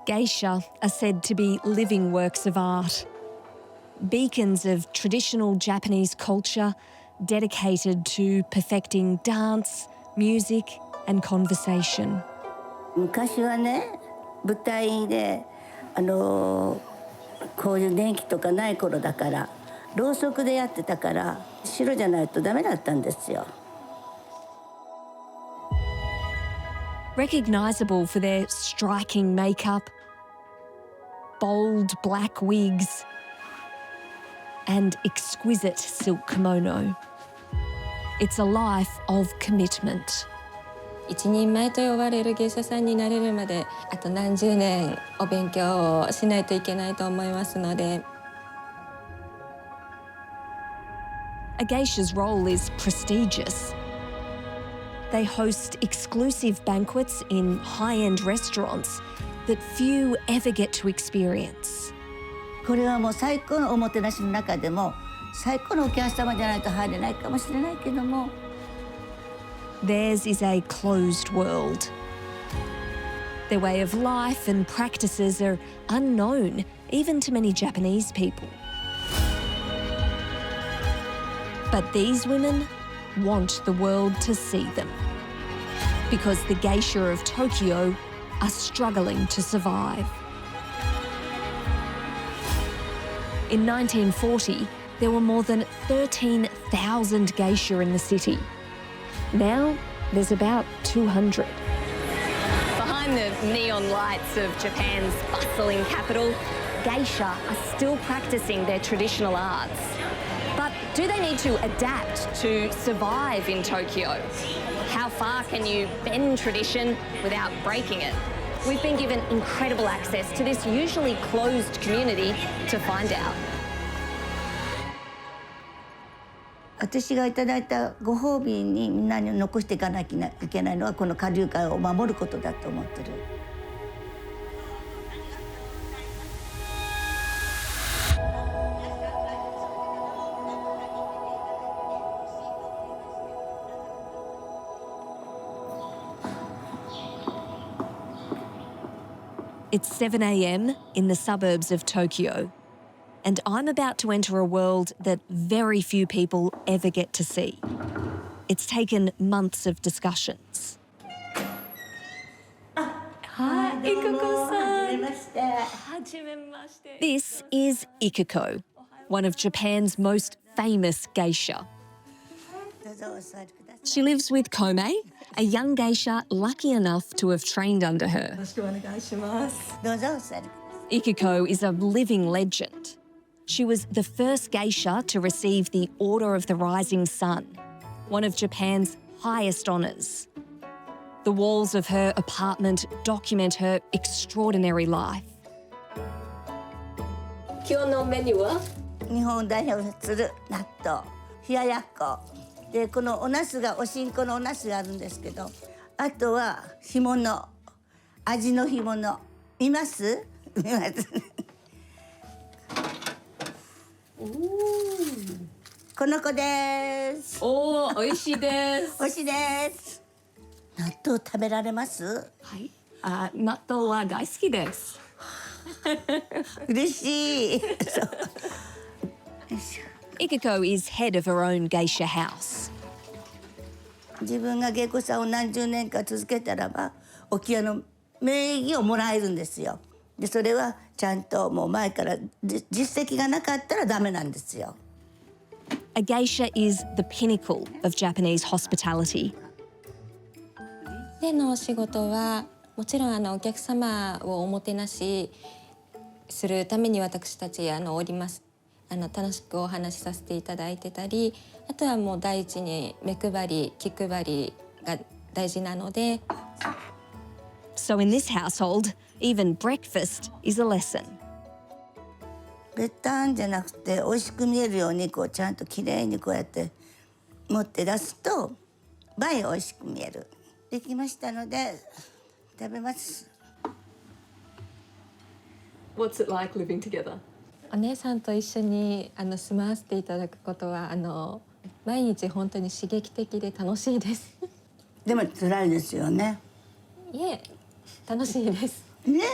Geisha are said to be living works of art, beacons of traditional Japanese culture dedicated to perfecting dance, music and conversation. 昔はね、舞台でこういう電気とかない頃だから、ろうそくでやってたから白じゃないとダメだったんですよ。Recognisable for their striking makeup, bold black wigs and exquisite silk kimono. It's a life of commitment. 一人前と呼ばれる芸者さんになれるまであと何十年お勉強をしないといけないと思いますので。A geisha's role is prestigious. They host exclusive banquets in high-end restaurants that few ever get to experience. これはもう最高のおもてなしの中でも最高のお客様じゃないと入れないかもしれないけども。Theirs is a closed world. Their way of life and practices are unknown even to many Japanese people. But these women want the world to see them because the geisha of Tokyo are struggling to survive. In 1940, there were more than 13,000 geisha in the city. Now, there's about 200. Behind the neon lights of Japan's bustling capital, geisha are still practicing their traditional arts. But do they need to adapt to survive in Tokyo? How far can you bend tradition without breaking it? We've been given incredible access to this usually closed community to find out. 私がいただいたご褒美にみんなに残していかなきゃいけないのはこの花柳界を守ることだと思ってる。It's 7 a.m. in the suburbs of Tokyo, and I'm about to enter a world that very few people ever get to see. It's taken months of discussions. Hi, Ikuko-san. This is Ikuko, one of Japan's most famous geisha. She lives with Kome, a young geisha lucky enough to have trained under her. Ikuko is a living legend. She was the first geisha to receive the Order of the Rising Sun, one of Japan's highest honours. The walls of her apartment document her extraordinary life. 今日のメニューは日本を代表する納豆、冷ややっこ。で、このお茄子がおしんこのお茄子があるんですけど、あとは干物、味の干物。見ます？見ます。この子です。おー、美味しいです。美味しいです。納豆食べられます？はい。納豆は大好きです。嬉しい。Ikuko is head of her own geisha house. 自分が芸妓さんを何十年か続けたらば、置屋の名義をもらえるんですよ。で、それはちゃんともう前から実績がなかったらダメなんですよ。A geisha is the pinnacle of Japanese hospitality. でのお仕事はもちろんお客様をおもてなしするために私たちおります。楽しくお話しさせていただいてたり、あとはもう第一に目配り気配りが大事なので。So in this household, even breakfast is a lesson. べったんじゃなくて美味しく見えるようにこうちゃんときれいにこうやって持って出すと倍美味しく見える。できましたので食べます。What's it like living together? お姉さんと一緒に住まわせていただくことは毎日本当に刺激的で楽しいです。でも辛いですよね。いえ、楽しいです。ねえ。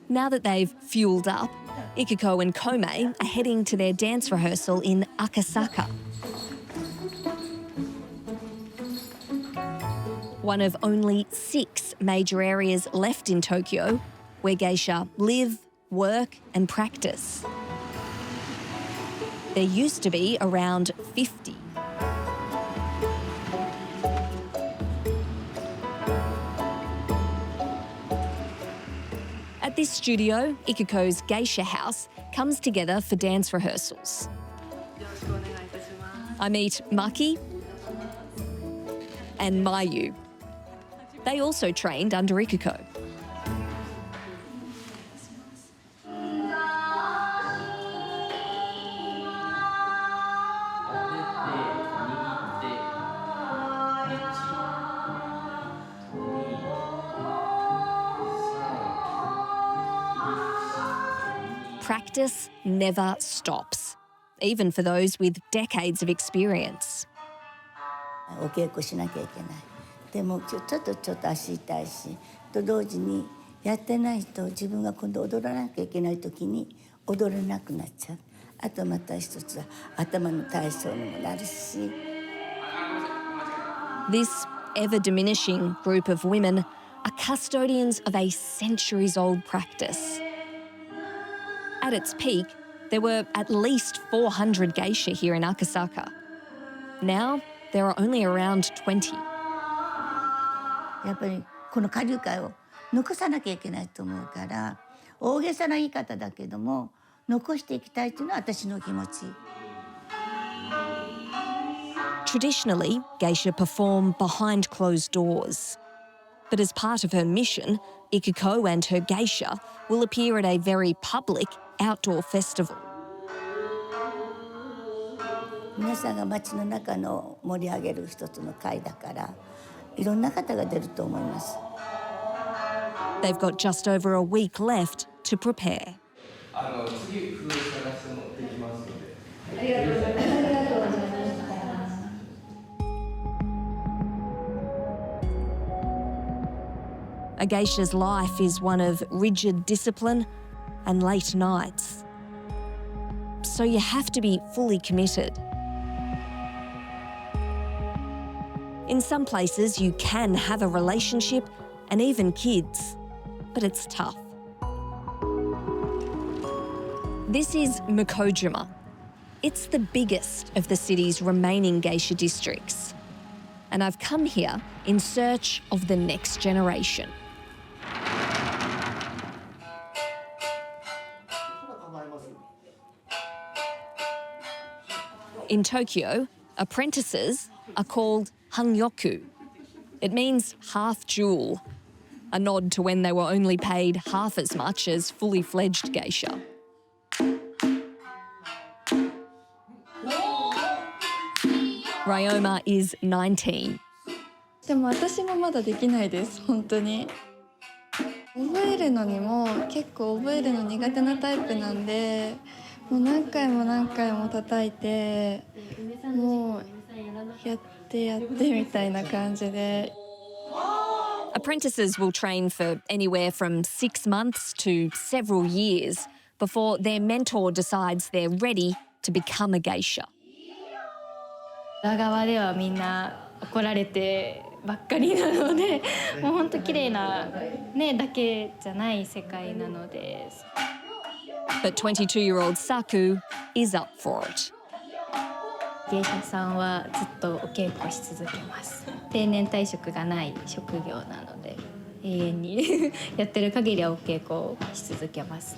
Now that they've fueled up, Ikiko and Kome are heading to their dance rehearsal in Akasaka. One of only 6 major areas left in Tokyo where geisha live, work and practice. There used to be around 50. At this studio, Ikiko's Geisha House comes together for dance rehearsals. I meet Maki and Mayu. They also trained under Ikiko. Practice never stops, even for those with decades of experience. お稽古しなきゃいけない。でもちょっと足痛いし、と同時にやってないと自分が今度踊らなきゃいけない時に踊れなくなっちゃう。あとまた一つは頭の体操にもなるし。This ever-diminishing group of women are custodians of a centuries-old practice. At its peak, there were at least 400 geisha here in Akasaka. Now, there are only around 20. やっぱりこの下流会を残さなきゃいけないと思うから、大げさな言い方だけども残していきたいというのは私の気持ち。Traditionally, geisha perform behind closed doors. But as part of her mission, Ikiko and her geisha will appear at a very public outdoor festival. 皆さんが街の中の盛り上げる一つの会だから、いろんな方が出ると思います。They've got just over a week left to prepare. 次工夫探して持ってきますので。ありがとうございます。ありがとうございました。A geisha's life is one of rigid discipline and late nights. So you have to be fully committed. In some places, you can have a relationship and even kids, but it's tough. This is Mukojima. It's the biggest of the city's remaining geisha districts. And I've come here in search of the next generation. In Tokyo, apprentices are called hangyoku. It means half jewel, a nod to when they were only paid half as much as fully fledged geisha. Ryoma is 19. でも私もまだできないです本当に。覚えるのにも結構覚えるの苦手なタイプなんで、もう何回も叩いて、もうやってみたいな感じで。Apprentices will train for anywhere from 6 months to several years before their mentor decides they're ready to become a geisha. 裏側ではみんな怒られてばっかりなので、もう本当綺麗なねだけじゃない世界なので。But 22-year-old Saku is up for it. 芸者さんはずっとお稽古し続けます。定年退職がない職業なので、永遠にやってる限りはお稽古をし続けます。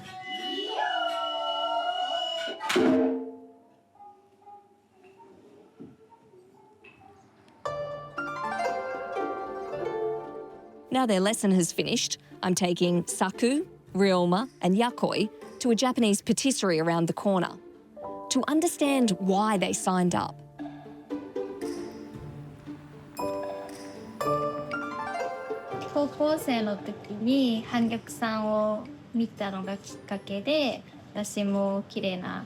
Now their lesson has finished, I'm taking Saku, Ryoma and Yakoi to a Japanese patisserie around the corner to understand why they signed up. 高校生の時に反逆さんを見たのがきっかけで私も綺麗な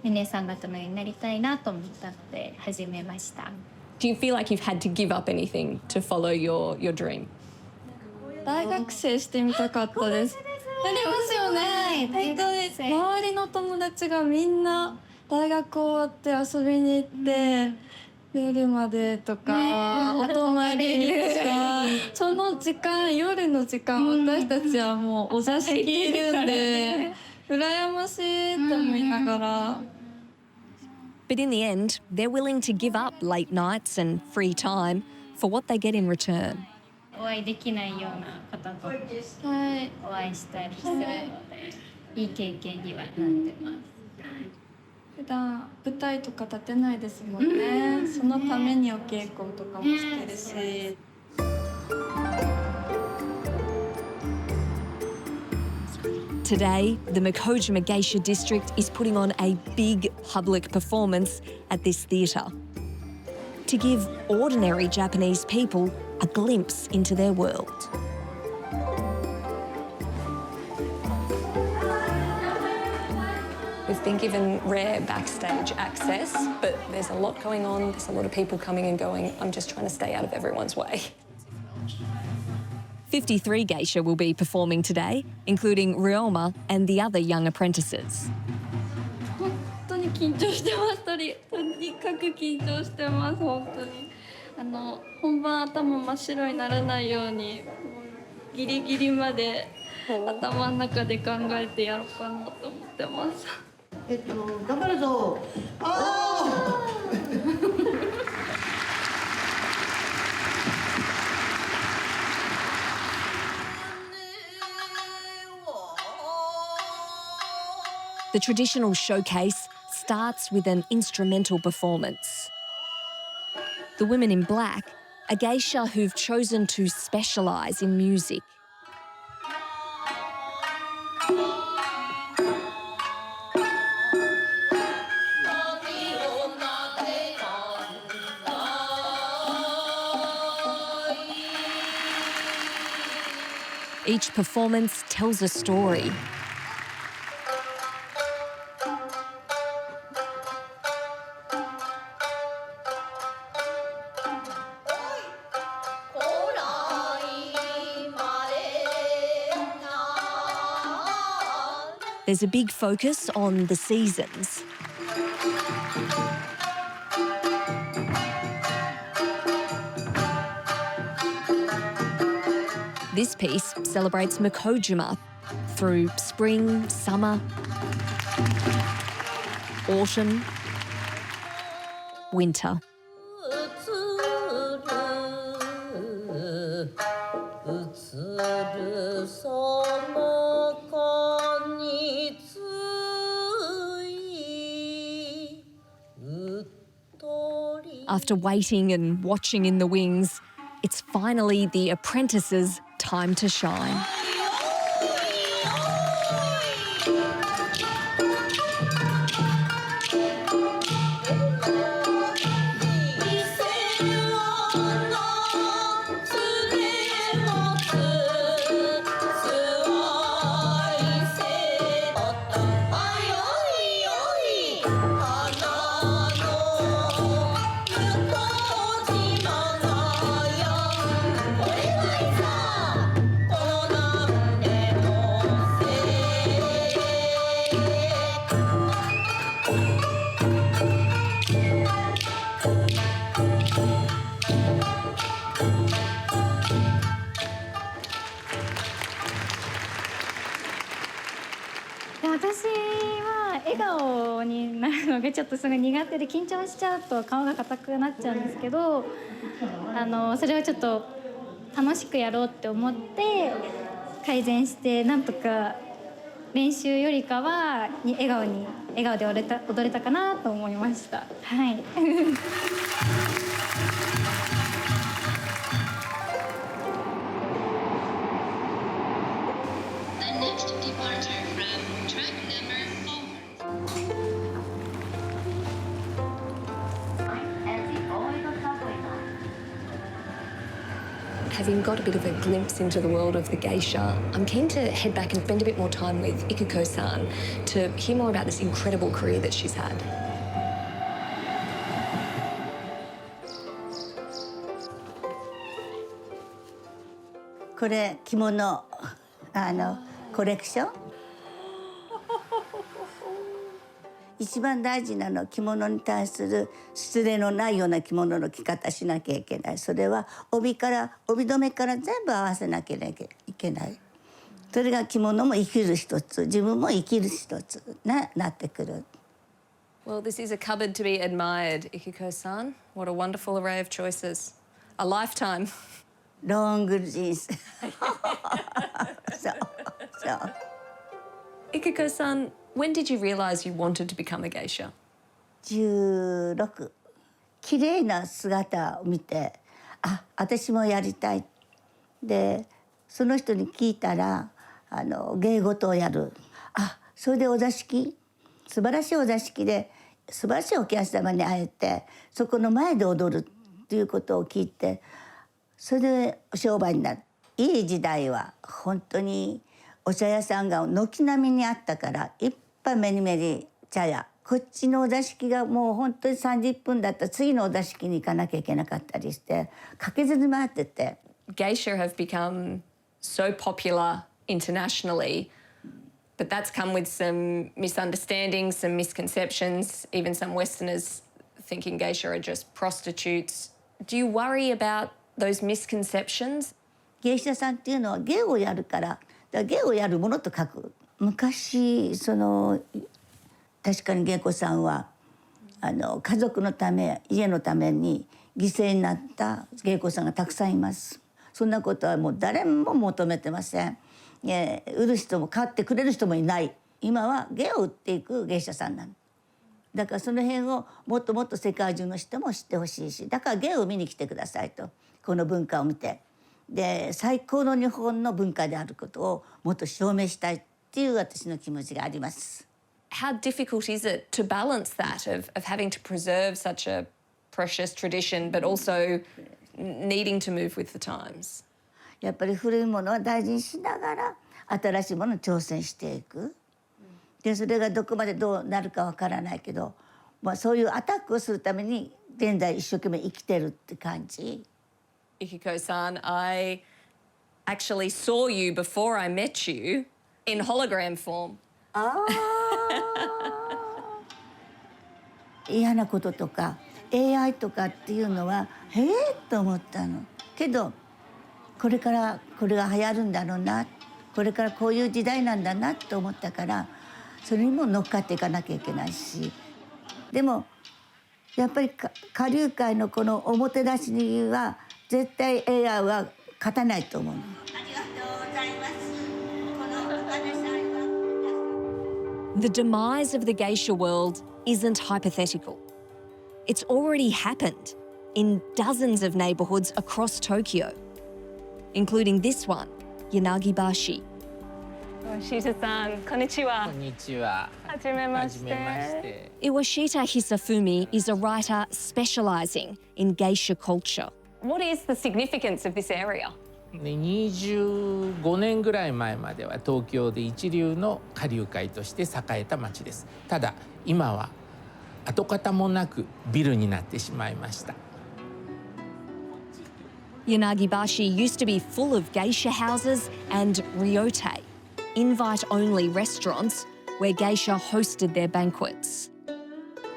お姉さん方のようになりたいなと思ったので始めました。Do you feel like you've had to give up anything to follow your dream? 大学生してみたかったです。ありますよね。本当に周りの友達がみんな大学終わって遊びに行って、夜までとかお泊まりとか、その時間、夜の時間、私たちはもうお座敷いるんで羨ましいって思いながら。But in the end, they're willing to give up late nights and free time for what they get in return. お会いできないような方とはい。お会いしたりするので、いい経験にはなってます。普段舞台とか立てないですもんね。そのためにお稽古とかもしてるし。Today, the Mokojima Geisha district is putting on a big public performance at this theatre to give ordinary Japanese people a glimpse into their world. We've been given rare backstage access, but there's a lot going on. There's a lot of people coming and going. I'm just trying to stay out of everyone's way. 53 geisha will be performing today, including Ryoma and the other young apprentices. 本当に緊張してます。とにかく緊張してます。本当に。本番頭真っ白にならないように、ギリギリまで頭の中で考えてやろうかなと思ってます。頑張るぞ。The traditional showcase starts with an instrumental performance. The women in black are geisha who've chosen to specialise in music. Each performance tells a story. There's a big focus on the seasons. This piece celebrates Mokojima through spring, summer, autumn, winter. After waiting and watching in the wings, it's finally the apprentices' time to shine.のがちょっとすごい苦手で緊張しちゃうと顔が硬くなっちゃうんですけど、それをちょっと楽しくやろうって思って改善して、なんとか練習よりかは笑顔で踊れたかなと思いました。はい。having got a bit of a glimpse into the world of the geisha, I'm keen to head back and spend a bit more time with Ikiko-san to hear more about this incredible career that she's had.これ着物コレクション一番大事なの着物に対する失礼のないような着物の着方しなきゃいけない。それは帯留めから全部合わせなきゃいけない。それが着物も生きる一つ、自分も生きる一つなってくる。Well, this is a cupboard to be admired, Ikiko-san. What a wonderful array of choices. A lifetime. ロングジーンズ。そう。Ikiko-san, when did you realise you wanted to become a geisha? 16。綺麗な姿を見て、私もやりたい。で、その人に聞いたら、芸事をやる。それでお座敷、素晴らしいお座敷で、素晴らしいお客様に会えて、そこの前で踊るっていうことを聞いて、それで商売になる。いい時代は本当にお茶屋さんが軒並みにあったから、いっぱい目に目に茶屋。こっちのお座敷がもう本当に30分だったら次のお座敷に行かなきゃいけなかったりして駆けずり回ってて。Geisha have become so popular internationally, but that's come with some misunderstandings, some misconceptions, even some Westerners thinking geisha are just prostitutes. Do you worry about those misconceptions? 芸者さんっていうのは芸をやるから、芸をやるものと書く。昔確かに芸妓さんは家族のため家のために犠牲になった芸妓さんがたくさんいます。そんなことはもう誰も求めてません。売る人も買ってくれる人もいない。今は芸を売っていく芸者さんなの。だからその辺をもっともっと世界中の人も知ってほしいし、だから芸を見に来てくださいと、この文化を見て。で最高の日本の文化であることをもっと証明したいっていう私の気持ちがあります。How difficult is it to balance that of having to preserve such a precious tradition, but also needing to move with the times? やっぱり古いものは大事にしながら新しいものに挑戦していく。でそれがどこまでどうなるかわからないけど、そういうアタックをするために現在一生懸命生きてるって感じ。Ikiko-san, I actually saw you before I met you in hologram form. 嫌なこととか AI とかっていうのはと思ったの。けどこれからこれが流行るんだろうな、これからこういう時代なんだなと思ったから、それにも乗っかっていかなきゃいけないし、でもやっぱり下流会のこのおもてなしには絶対 AI は勝たないと思う。ありがとうございます。このお話は The demise of the geisha world isn't hypothetical. It's already happened in dozens of neighbourhoods across Tokyo, including this one, Yanagibashi. Iwashita-san, konnichiwa. こんにちは。はじめまして。 Iwashita Hisafumi is a writer specialising in geisha culture. What is the significance of this area? 25年ぐらい前までは東京で一流の下流会として栄えた町です。ただ今は跡形もなくビルになってしまいました。Yanagibashi used to be full of geisha houses and ryote, invite-only restaurants where geisha hosted their banquets.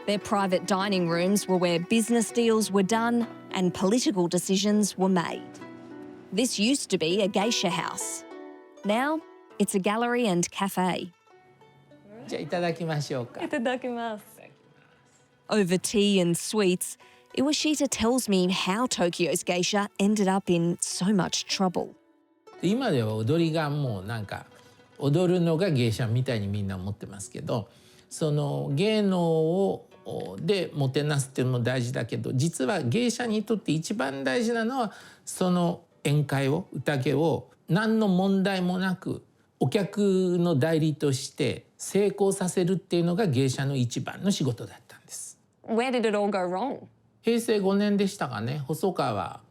Their private dining rooms were where business deals were done and political decisions were made. This used to be a geisha house. Now it's a gallery and cafe. じゃあいただきましょうか。 Itadakimasu. Over tea and sweets, Iwashita tells me how Tokyo's geisha ended up in so much trouble. 今では踊りがもうなんか踊るのが芸者みたいにみんな思ってますけど、その芸能をでもてなすっていうのも大事だけど、実は芸者にとって一番大事なのはその宴会を宴を何の問題もなくお客の代理として成功させるっていうのが芸者の一番の仕事だったんです。 Where did it all go wrong? 平成5年でしたかね、細川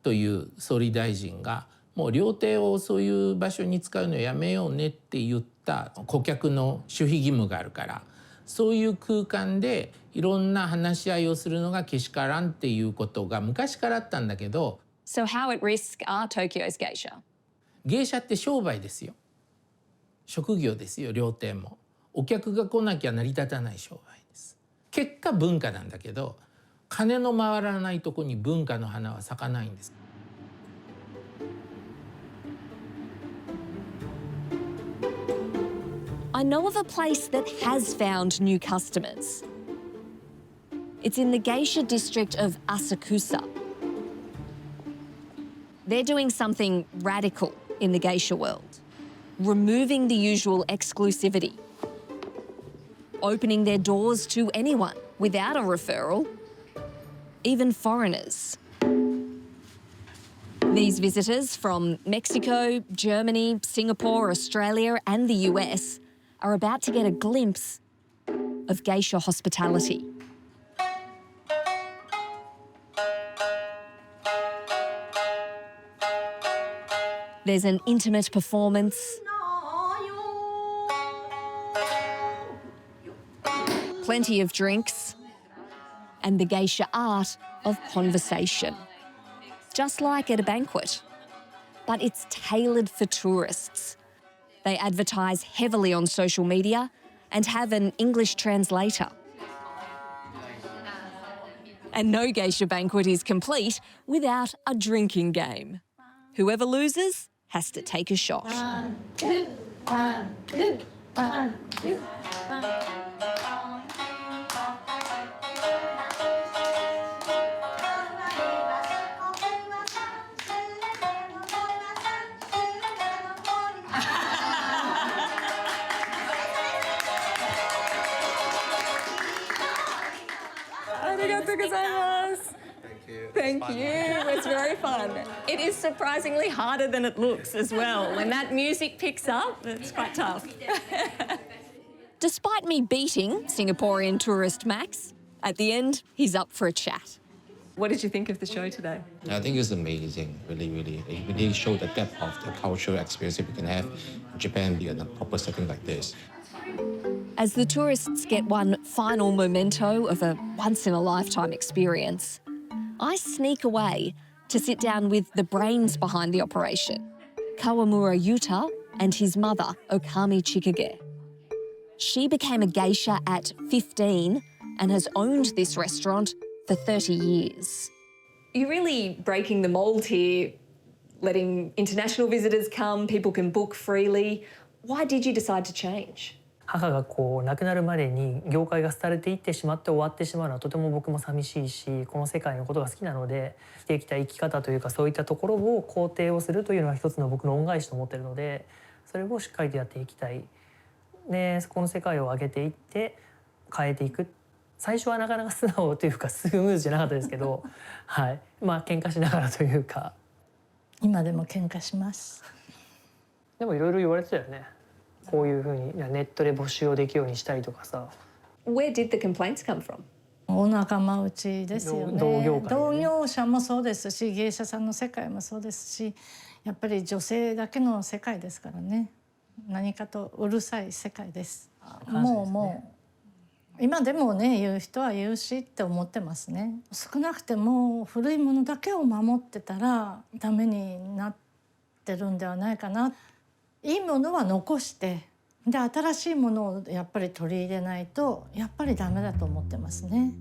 という総理大臣がもう料亭をそういう場所に使うのやめようねって言った顧客の守秘義務があるからそういう空間でいろんな話し合いをするのがけしからんっていうことが昔からあったんだけど。 So how at risk are Tokyo's geisha? 芸者って商売ですよ。職業ですよ。料亭もお客が来なきゃ成り立たない商売です。結果文化なんだけど金の回らないとこに文化の花は咲かないんです。I know of a place that has found new customers. It's in the geisha district of Asakusa. They're doing something radical in the geisha world, removing the usual exclusivity, opening their doors to anyone without a referral, even foreigners. These visitors from Mexico, Germany, Singapore, Australia, and the US are about to get a glimpse of geisha hospitality. There's an intimate performance, plenty of drinks, and the geisha art of conversation. Just like at a banquet, but it's tailored for tourists. They advertise heavily on social media and have an English translator. And no geisha banquet is complete without a drinking game. Whoever loses has to take a shot. Thank you. It's very fun. It is surprisingly harder than it looks as well. When that music picks up, it's quite tough. Despite me beating Singaporean tourist Max, at the end, he's up for a chat. What did you think of the show today? I think it's amazing, really. It really showed the depth of the cultural experience that we can have in Japan in a proper setting like this. As the tourists get one final memento of a once-in-a-lifetime experience, I sneak away to sit down with the brains behind the operation, Kawamura Yuta and his mother, Okami Chikage. She became a geisha at 15 and has owned this restaurant for 30 years. You're really breaking the mould here, letting international visitors come, people can book freely. Why did you decide to change? 母がこう亡くなるまでに業界が廃れていってしまって終わってしまうのはとても僕も寂しいし、この世界のことが好きなので生きてきた生き方というかそういったところを肯定をするというのが一つの僕の恩返しと思っているので、それをしっかりとやっていきたい。でこの世界を上げていって変えていく。最初はなかなか素直というかスムーズじゃなかったですけど、はい、まあ喧嘩しながらというか。今でも喧嘩します。でもいろいろ言われてたよね。こういうふうにネットで募集をできるようにしたりとかさ。Where did the complaints come from? お仲間内ですよね。同業界でね。同業者もそうですし、芸者さんの世界もそうですし、やっぱり女性だけの世界ですからね。何かとうるさい世界です。もう今でもね言う人は言うしって思ってますね。少なくても古いものだけを守ってたらダメになってるんではないかな。いいものは残してで新しいものをやっぱり取り入れないとやっぱりダメだと思ってますね。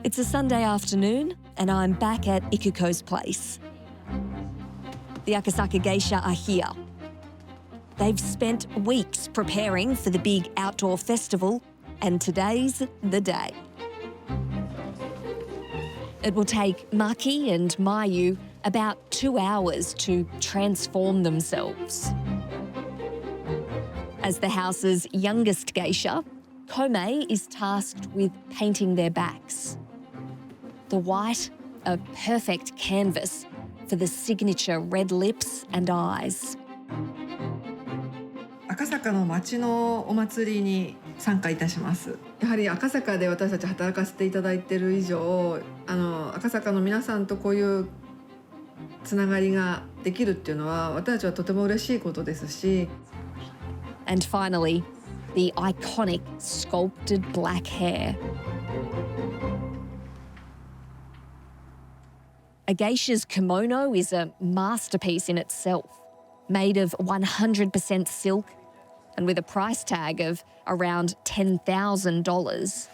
It's a Sunday afternoon and I'm back at Ikuko's place. The Akasaka geisha are here. They've spent weeks preparing for the big outdoor festival and today's the day. It will take Maki and Mayu about 2 hours to transform themselves. As the house's youngest geisha, Kome is tasked with painting their backs. The white, a perfect canvas for the signature red lips and eyes. 赤坂の街のお祭りに参加いたします。やはり赤坂で私たち働かせていただいている以上、赤坂の皆さんとこういうつながりができるっていうのは私たちはとても嬉しいことですし。And finally, the iconic sculpted black hair. A geisha's kimono is a masterpiece in itself, made of 100% silk and with a price tag of around $10,000.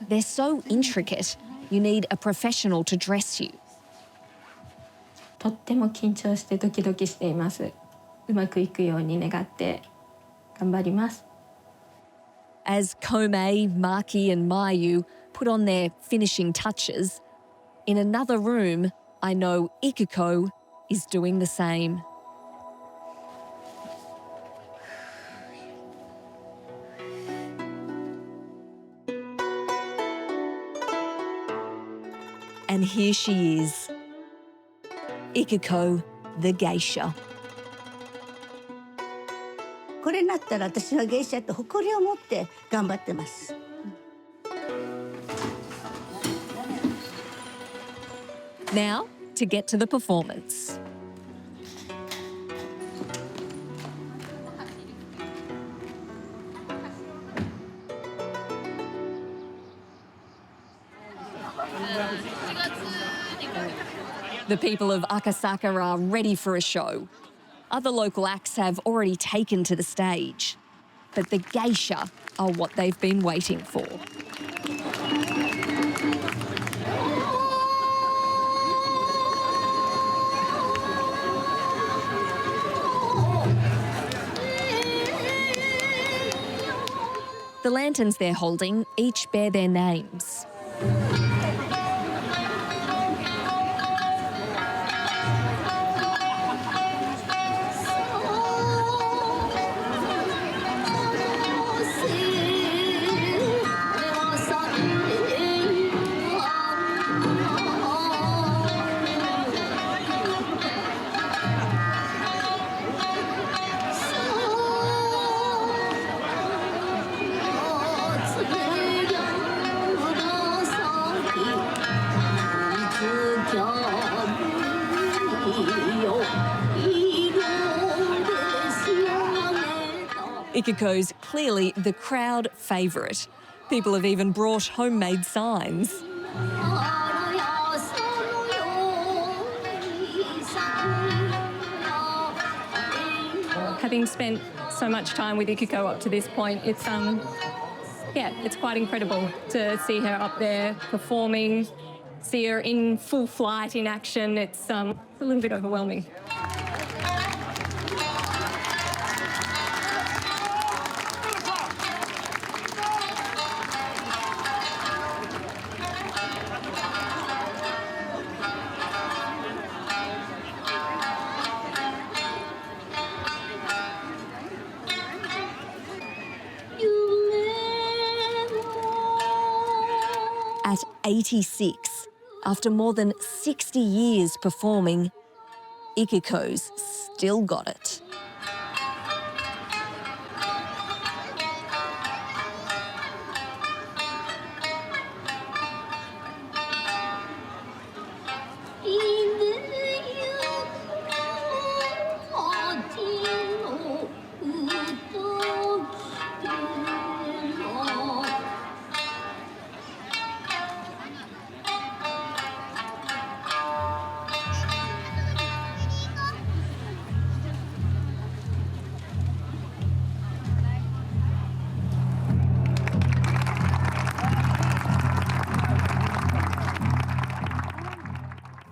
They're so intricate, you need a professional to dress you. とっても緊張してドキドキしています。うまくいくように願って頑張ります。As Komei, Maki and Mayu put on their finishing touches, in another room, I know Ikiko is doing the same. And here she is, Ikiko, the geisha. これになったら私は芸者と誇りを持って頑張ってます。Now, to get to the performance. The people of Akasaka are ready for a show. Other local acts have already taken to the stage, but the geisha are what they've been waiting for. The lanterns they're holding each bear their names. Ikiko's clearly the crowd favourite. People have even brought homemade signs. Having spent so much time with Ikiko up to this point, it's quite incredible to see her up there performing, see her in full flight in action. It's a little bit overwhelming. At 86, after more than 60 years performing, Ikiko's still got it.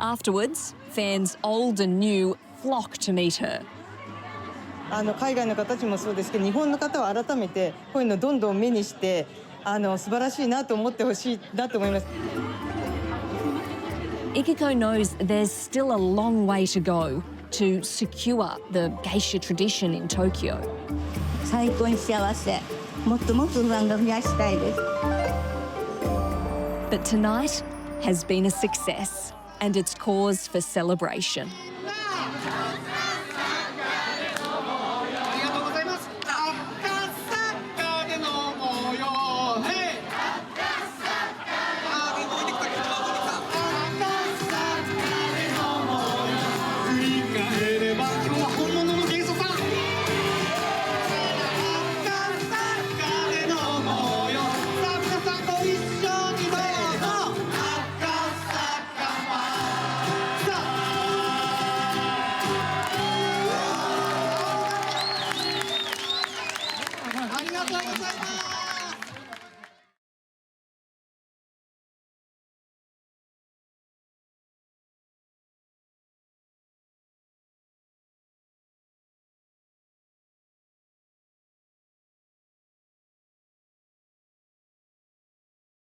Afterwards, fans old and new flock to meet her. 海外の方たちもそうですけど、日本の方は改めてこういうのどんどん目にして、素晴らしいなと思ってほしいなと思います。Ikiko knows there's still a long way to go to secure the geisha tradition in Tokyo. 最高に幸せ。もっともっと番組増やしたいです。But tonight has been a success, and it's cause for celebration.